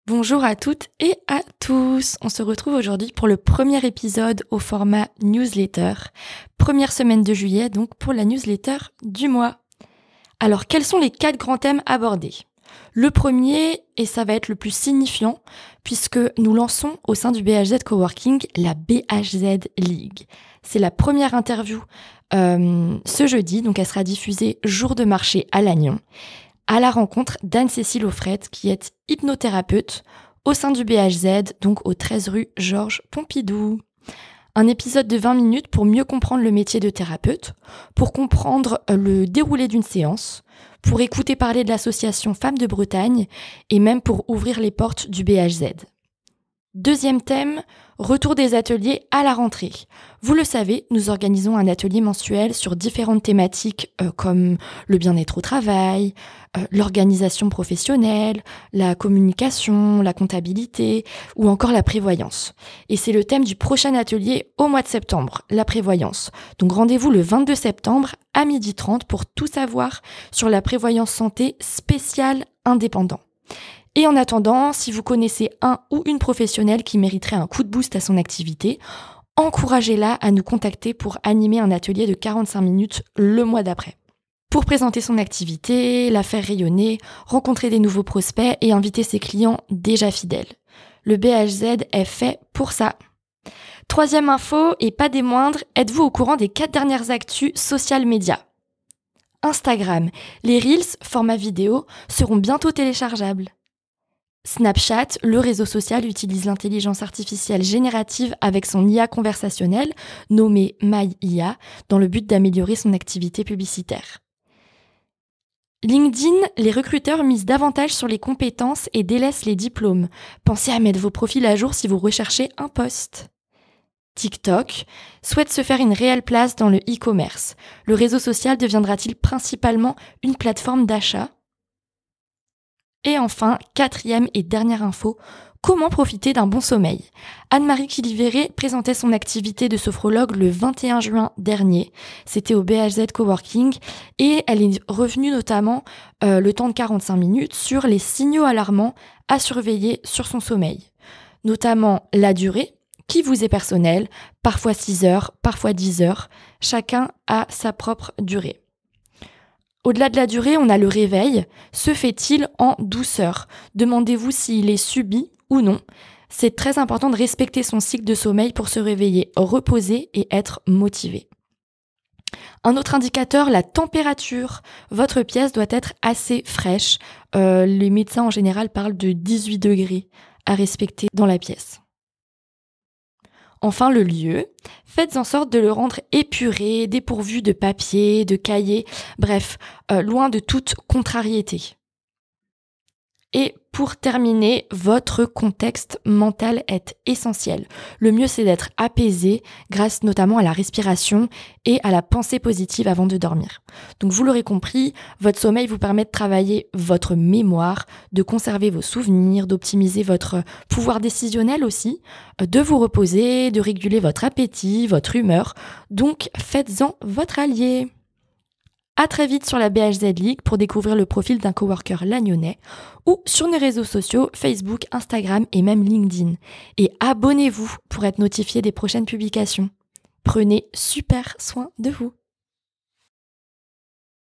Bonjour à toutes et à tous. On se retrouve aujourd'hui pour le premier épisode au format newsletter. Première semaine de juillet, donc pour la newsletter du mois. Alors, quels sont les 4 grands thèmes abordés ? Le premier, et ça va être le plus signifiant, puisque nous lançons au sein du BHZ Coworking la BHZ League. C'est la première interview ce jeudi, donc elle sera diffusée jour de marché à Lannion, à la rencontre d'Anne-Cécile Offrette, qui est hypnothérapeute au sein du BHZ, donc au 13 rue Georges Pompidou. Un épisode de 20 minutes pour mieux comprendre le métier de thérapeute, pour comprendre le déroulé d'une séance, pour écouter parler de l'association Femmes de Bretagne et même pour ouvrir les portes du BHZ. Deuxième thème, retour des ateliers à la rentrée. Vous le savez, nous organisons un atelier mensuel sur différentes thématiques comme le bien-être au travail, l'organisation professionnelle, la communication, la comptabilité ou encore la prévoyance. Et c'est le thème du prochain atelier au mois de septembre, la prévoyance. Donc rendez-vous le 22 septembre à 12h30 pour tout savoir sur la prévoyance santé spéciale indépendant. Et en attendant, si vous connaissez un ou une professionnelle qui mériterait un coup de boost à son activité, encouragez-la à nous contacter pour animer un atelier de 45 minutes le mois d'après. Pour présenter son activité, la faire rayonner, rencontrer des nouveaux prospects et inviter ses clients déjà fidèles. Le BHZ est fait pour ça. Troisième info, et pas des moindres, êtes-vous au courant des 4 dernières actus social media ? Instagram, les Reels, format vidéo, seront bientôt téléchargeables. Snapchat, le réseau social, utilise l'intelligence artificielle générative avec son IA conversationnelle, nommée MyIA, dans le but d'améliorer son activité publicitaire. LinkedIn, les recruteurs misent davantage sur les compétences et délaissent les diplômes. Pensez à mettre vos profils à jour si vous recherchez un poste. TikTok souhaite se faire une réelle place dans le e-commerce. Le réseau social deviendra-t-il principalement une plateforme d'achat ? Et enfin, 4e et dernière info, comment profiter d'un bon sommeil ? Anne-Marie Kilivéré présentait son activité de sophrologue le 21 juin dernier. C'était au BHZ Coworking et elle est revenue notamment le temps de 45 minutes sur les signaux alarmants à surveiller sur son sommeil. Notamment la durée, qui vous est personnelle, parfois 6 heures, parfois 10 heures, chacun a sa propre durée. Au-delà de la durée, on a le réveil. Se fait-il en douceur ? Demandez-vous s'il est subi ou non. C'est très important de respecter son cycle de sommeil pour se réveiller reposé et être motivé. Un autre indicateur, la température. Votre pièce doit être assez fraîche. Les médecins en général parlent de 18 degrés à respecter dans la pièce. Enfin, le lieu, faites en sorte de le rendre épuré, dépourvu de papier, de cahiers, bref, loin de toute contrariété. Et pour terminer, votre contexte mental est essentiel. Le mieux, c'est d'être apaisé grâce notamment à la respiration et à la pensée positive avant de dormir. Donc vous l'aurez compris, votre sommeil vous permet de travailler votre mémoire, de conserver vos souvenirs, d'optimiser votre pouvoir décisionnel aussi, de vous reposer, de réguler votre appétit, votre humeur. Donc faites-en votre allié. À très vite sur la BHZ League pour découvrir le profil d'un coworker lagnonnais ou sur nos réseaux sociaux Facebook, Instagram et même LinkedIn. Et abonnez-vous pour être notifié des prochaines publications. Prenez super soin de vous.